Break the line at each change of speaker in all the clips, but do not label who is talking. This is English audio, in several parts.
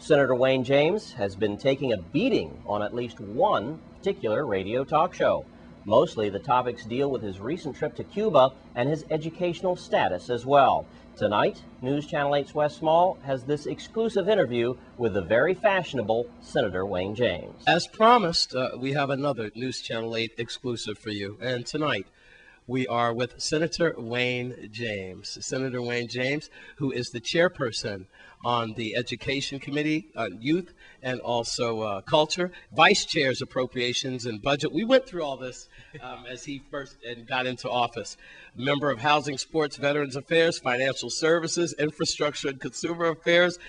Senator Wayne James has been taking a beating on at least one particular radio talk show. Mostly the topics deal with his recent trip to Cuba and his educational status as well. Tonight, News Channel 8's Wes Small has this exclusive interview with the very fashionable Senator Wayne James.
As promised, we have another News Channel 8 exclusive for you. And tonight, we are with Senator Wayne James. Senator Wayne James, who is the chairperson on the Education Committee on Youth and also Culture, Vice Chair's Appropriations and Budget. We went through all this as he first got into office. Member of Housing, Sports, Veterans Affairs, Financial Services, Infrastructure and Consumer Affairs,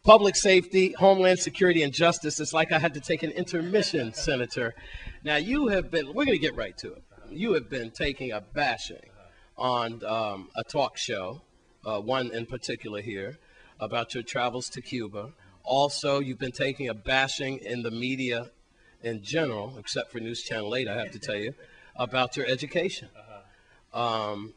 Public Safety, Homeland Security, and Justice. It's like I had to take an intermission, Senator. Now, you have been, we're going to get right to it. You have been taking a bashing on a talk show, one in particular here, about your travels to Cuba. Also, you've been taking a bashing in the media in general, except for News Channel 8, I have to tell you, about your education. And,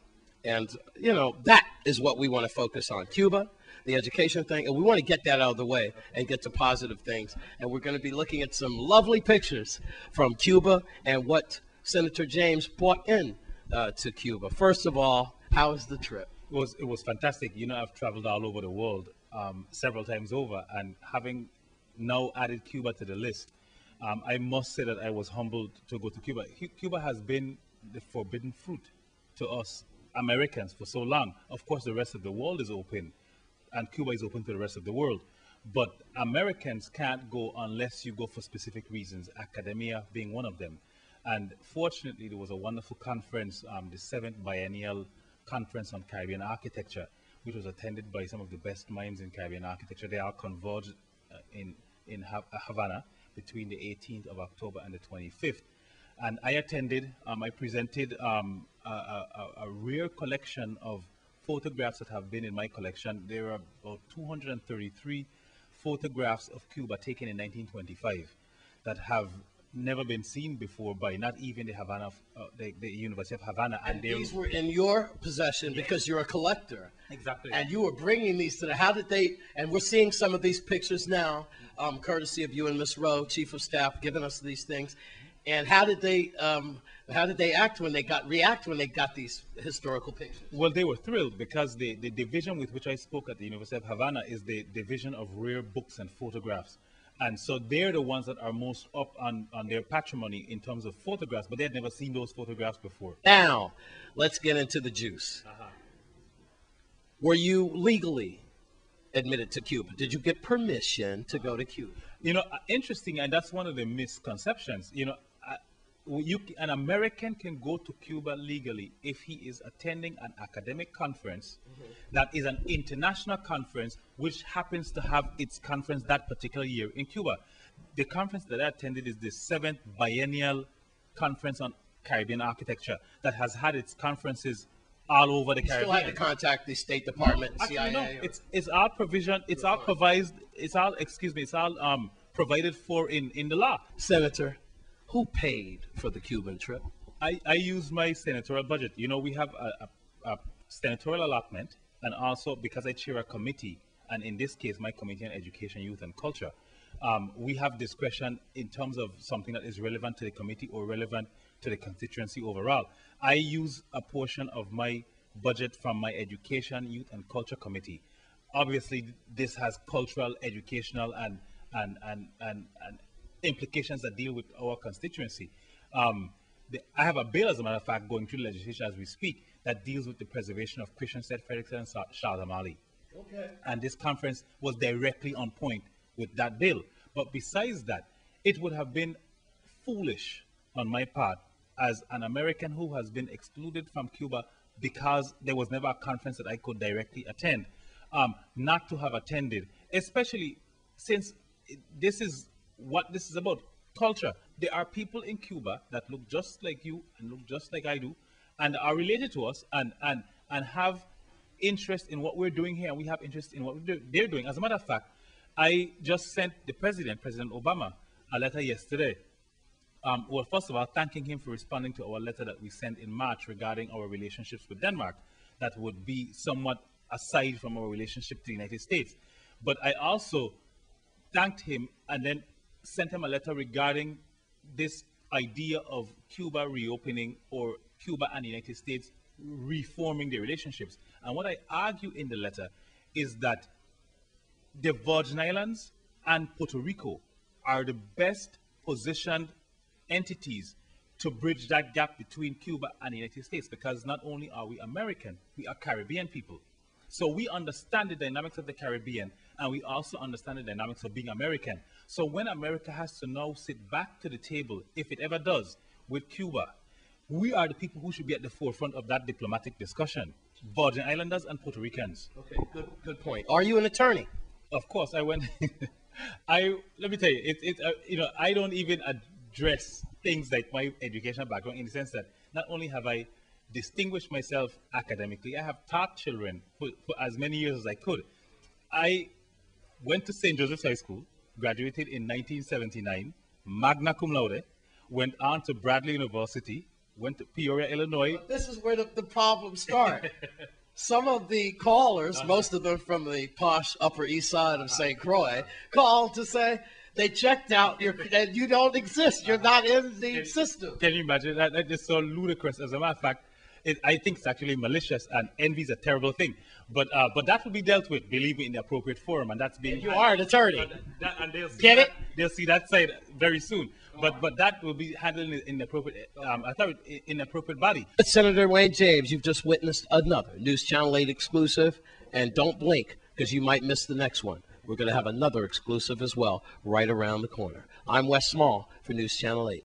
you know, that is what we want to focus on, Cuba, the education thing, and we want to get that out of the way and get to positive things. And we're going to be looking at some lovely pictures from Cuba and what Senator James brought in to Cuba. First of all, how was the trip?
It was fantastic. You know, I've traveled all over the world several times over, and having now added Cuba to the list, I must say that I was humbled to go to Cuba. Cuba has been the forbidden fruit to us Americans for so long. Of course, the rest of the world is open, and Cuba is open to the rest of the world. But Americans can't go unless you go for specific reasons, academia being one of them. And fortunately, there was a wonderful conference, the 7th Biennial Conference on Caribbean Architecture, which was attended by some of the best minds in Caribbean architecture. They are converged in Havana between the 18th of October and the 25th. And I attended, I presented a rare collection of photographs that have been in my collection. There are about 233 photographs of Cuba taken in 1925 that have never been seen before by not even the Havana, the University of Havana.
And these were in your possession because you're a collector.
Exactly.
And you were bringing these to the, how did they, and we're seeing some of these pictures now, courtesy of you and Ms. Rowe, Chief of Staff, giving us these things. And how did they react when they got these historical pictures?
Well, they were thrilled because the division with which I spoke at the University of Havana is the division of rare books and photographs. And so they're the ones that are most up on their patrimony in terms of photographs, but they had never seen those photographs before.
Now, let's get into the juice. Were you legally admitted to Cuba? Did you get permission to go to Cuba?
You know, interesting, and that's one of the misconceptions. You know, an American can go to Cuba legally if he is attending an academic conference that is an international conference which happens to have its conference that particular year in Cuba. The conference that I attended is the 7th Biennial Conference on Caribbean Architecture that has had its conferences all over the Caribbean.
You still had to contact the State Department,
Actually,
CIA?
no, it's all provision, it's all provided, it's all provided for in the law.
Senator, who paid for the Cuban trip?
I used my senatorial budget. You know, we have a senatorial allotment, and also because I chair a committee, and in this case, my committee on Education, Youth, and Culture, we have discretion in terms of something that is relevant to the committee or relevant to the constituency overall. I use a portion of my budget from my Education, Youth, and Culture Committee. Obviously, this has cultural, educational, and implications that deal with our constituency. I have a bill, as a matter of fact, going through the legislation as we speak, that deals with the preservation of Christian St. Frederickson and Shalamali.
Okay.
And this conference was directly on point with that bill. But besides that, it would have been foolish on my part as an American who has been excluded from Cuba because there was never a conference that I could directly attend, not to have attended, especially since this is what this is about, culture. There are people in Cuba that look just like you and look just like I do and are related to us and have interest in what we're doing here, and we have interest in what they're doing. As a matter of fact, I just sent the President Obama, a letter yesterday. Well, first of all, thanking him for responding to our letter that we sent in March regarding our relationships with Denmark. That would be somewhat aside from our relationship to the United States. But I also thanked him and then sent him a letter regarding this idea of Cuba reopening or Cuba and the United States reforming their relationships. And what I argue in the letter is that the Virgin Islands and Puerto Rico are the best positioned entities to bridge that gap between Cuba and the United States, because not only are we American, we are Caribbean people. So we understand the dynamics of the Caribbean, and we also understand the dynamics of being American. So when America has to now sit back to the table, if it ever does, with Cuba, we are the people who should be at the forefront of that diplomatic discussion. Virgin Islanders and Puerto Ricans.
Okay, good point. Are you an attorney?
Of course, I went. Let me tell you, I don't even address things like my educational background, in the sense that not only have I distinguished myself academically, I have taught children for as many years as I could. I went to St. Joseph's High School, graduated in 1979, magna cum laude, went on to Bradley University, went to Peoria, Illinois.
But this is where the problems start. Some of the callers, most of them from the posh Upper East Side of St. Croix, called to say they checked out and you don't exist. You're not in the system.
Can you imagine? That is so ludicrous. As a matter of fact, I think it's actually malicious, and envy is a terrible thing. But that will be dealt with, believe me, in the appropriate forum, and that's being.
You are an attorney.
And they'll see
Get it?
They'll see that side very soon. But that will be handled in the appropriate in the appropriate body.
Senator Wayne James, you've just witnessed another News Channel 8 exclusive, and don't blink because you might miss the next one. We're going to have another exclusive as well right around the corner. I'm Wes Small for News Channel 8.